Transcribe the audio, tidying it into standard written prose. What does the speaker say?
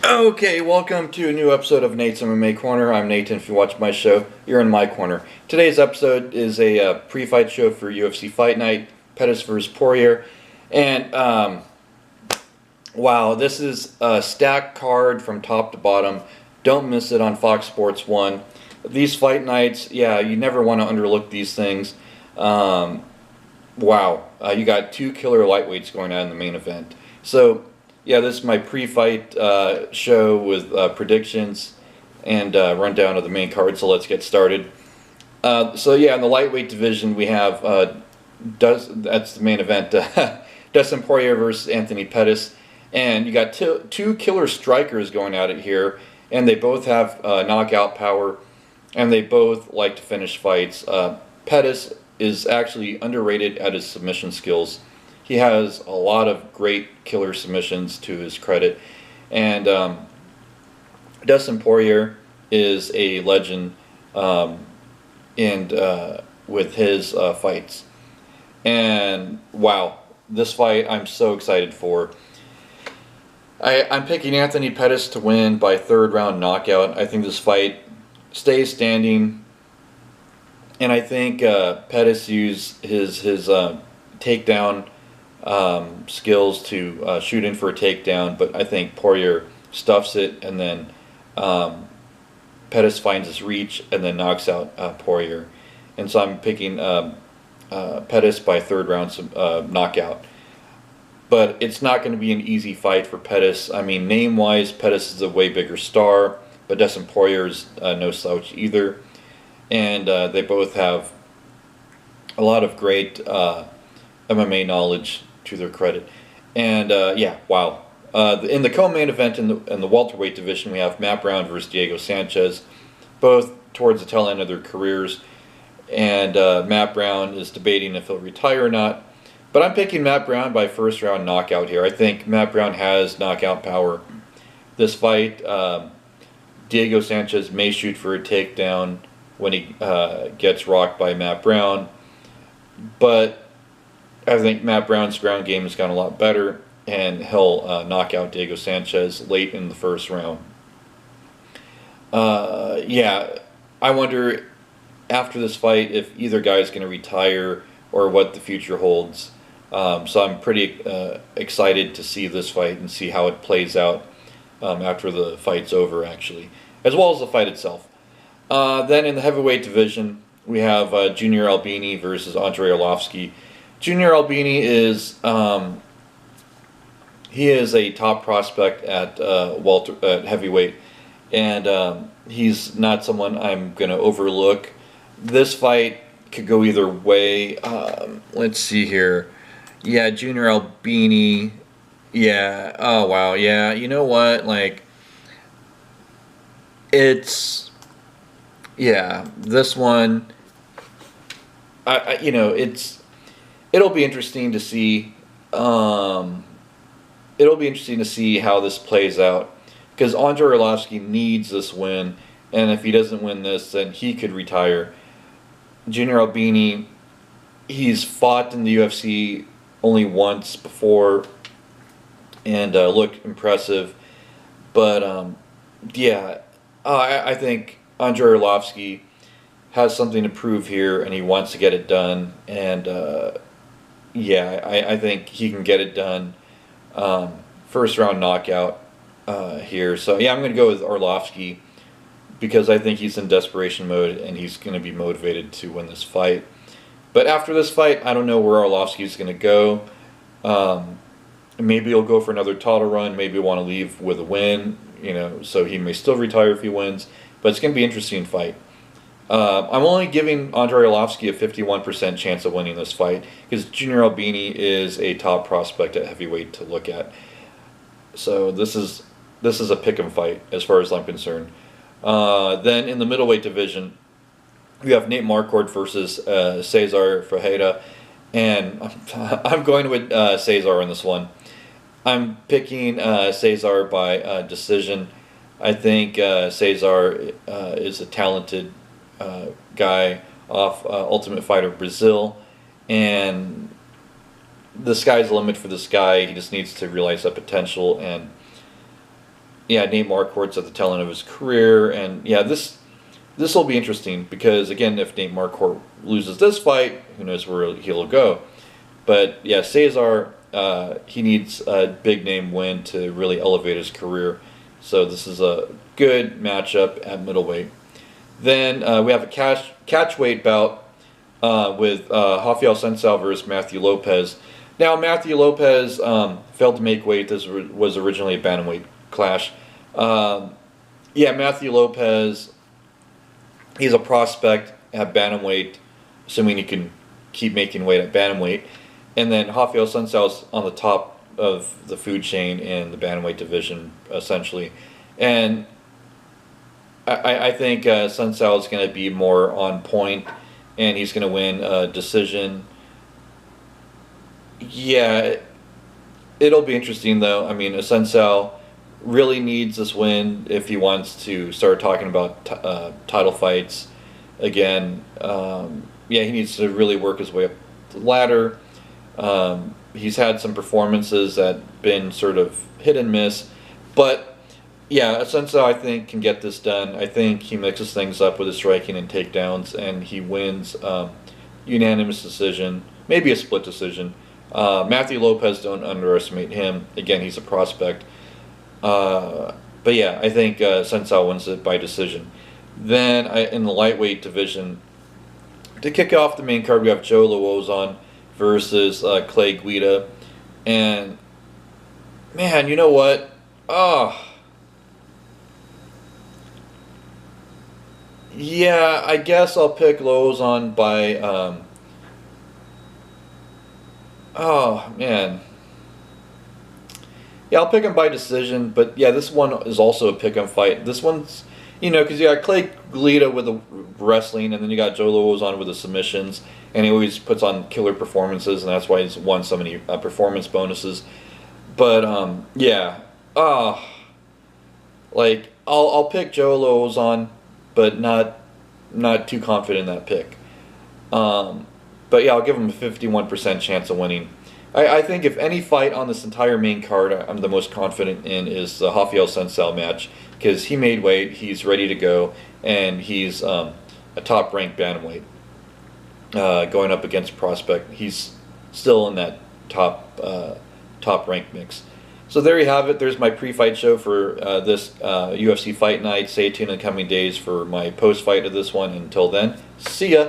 Okay, welcome to a new episode of Nate's MMA Corner. I'm Nathan. If you watch my show, you're in my corner. Today's episode is a pre-fight show for UFC Fight Night, Pettis versus Poirier. And, wow, this is a stacked card from top to bottom. Don't miss it on Fox Sports 1. These fight nights, yeah, you never want to underlook these things. Wow, you got two killer lightweights going on in the main event. So, yeah, this is my pre-fight show with predictions and rundown of the main card, so let's get started. So yeah, in the lightweight division we have, that's the main event, Dustin Poirier versus Anthony Pettis. And you got two killer strikers going at it here, and they both have knockout power, and they both like to finish fights. Pettis is actually underrated at his submission skills. He has a lot of great killer submissions to his credit. And Dustin Poirier is a legend with his fights. And wow, this fight I'm so excited for. I'm picking Anthony Pettis to win by third round knockout. I think this fight stays standing. And I think Pettis used his takedown skills to shoot in for a takedown, but I think Poirier stuffs it, and then Pettis finds his reach and then knocks out Poirier. And so I'm picking Pettis by third round knockout. But it's not going to be an easy fight for Pettis. I mean, name-wise, Pettis is a way bigger star, but Dustin Poirier's no slouch either. And they both have a lot of great MMA knowledge to their credit. And yeah, wow. In the co-main event in the welterweight division, we have Matt Brown versus Diego Sanchez, both towards the tail end of their careers. And Matt Brown is debating if he'll retire or not. But I'm picking Matt Brown by first round knockout here. I think Matt Brown has knockout power. This fight, Diego Sanchez may shoot for a takedown when he gets rocked by Matt Brown. But I think Matt Brown's ground game has gotten a lot better, and he'll knock out Diego Sanchez late in the first round. Yeah, I wonder after this fight if either guy is going to retire or what the future holds. So I'm pretty excited to see this fight and see how it plays out after the fight's over, actually, as well as the fight itself. Then in the heavyweight division, we have Junior Albini versus Andrei Arlovski. Junior Albini is he is a top prospect at heavyweight, and he's not someone I'm going to overlook. This fight could go either way. Let's see here. Yeah, Junior Albini. Yeah. Oh wow. Yeah. You know what? Like, it's. Yeah. This one. It'll be interesting to see. It'll be interesting to see how this plays out, because Andrei Arlovski needs this win, and if he doesn't win this, then he could retire. Junior Albini, he's fought in the UFC only once before, and looked impressive, but yeah, I think Andrei Arlovski has something to prove here, and he wants to get it done, and yeah, I think he can get it done. First round knockout here. So yeah, I'm going to go with Arlovski because I think he's in desperation mode and he's going to be motivated to win this fight. But after this fight, I don't know where Arlovski is going to go. Maybe he'll go for another title run. Maybe he'll want to leave with a win. So he may still retire if he wins. But it's going to be an interesting fight. I'm only giving Andrei Arlovski a 51% chance of winning this fight because Junior Albini is a top prospect at heavyweight to look at. So this is a pick'em fight as far as I'm concerned. Then in the middleweight division, we have Nate Marquardt versus Cesar Ferreira, and I'm going with Cesar in this one. I'm picking Cesar by decision. I think Cesar is a talented guy off Ultimate Fighter Brazil, and the sky's the limit for this guy. He just needs to realize that potential, and yeah, Nate Marquardt's at the tail end of his career, and yeah, this will be interesting because again, if Nate Marquardt loses this fight, who knows where he'll go. But yeah, Cesar, he needs a big name win to really elevate his career. So this is a good matchup at middleweight. Then we have a catchweight bout with Rafael Sensal versus Matthew Lopez. Now Matthew Lopez failed to make weight. This was originally a bantamweight clash. Yeah, Matthew Lopez, he's a prospect at bantamweight, assuming he can keep making weight at bantamweight. And then Rafael Sensal's on the top of the food chain in the bantamweight division, essentially. And I think Sensal is going to be more on point, and he's going to win a decision. Yeah, it'll be interesting, though. I mean, Sensal really needs this win if he wants to start talking about title fights again. Yeah, he needs to really work his way up the ladder. He's had some performances that been sort of hit and miss, but yeah, Sensei I think can get this done. I think he mixes things up with his striking and takedowns, and he wins unanimous decision, maybe a split decision. Matthew Lopez, don't underestimate him. Again, he's a prospect. But yeah, I think Sensei wins it by decision. Then in the lightweight division, to kick off the main card, we have Joe Lauzon versus Clay Guida. And man, you know what? Yeah, I guess I'll pick Lauzon by oh man. Yeah, I'll pick him by decision, but yeah, this one is also a pick-em fight. This one's, you know, because you got Clay Guida with the wrestling, and then you got Joe Lauzon with the submissions, and he always puts on killer performances, and that's why he's won so many performance bonuses. But yeah, like I'll pick Joe Lauzon, but not too confident in that pick. But yeah, I'll give him a 51% chance of winning. I think if any fight on this entire main card I'm the most confident in is the Rafael Sensal match, because he made weight, he's ready to go, and he's a top-ranked bantamweight going up against prospect. He's still in that top-ranked mix. So there you have it. There's my pre-fight show for this UFC Fight Night. Stay tuned in the coming days for my post-fight of this one. Until then, see ya.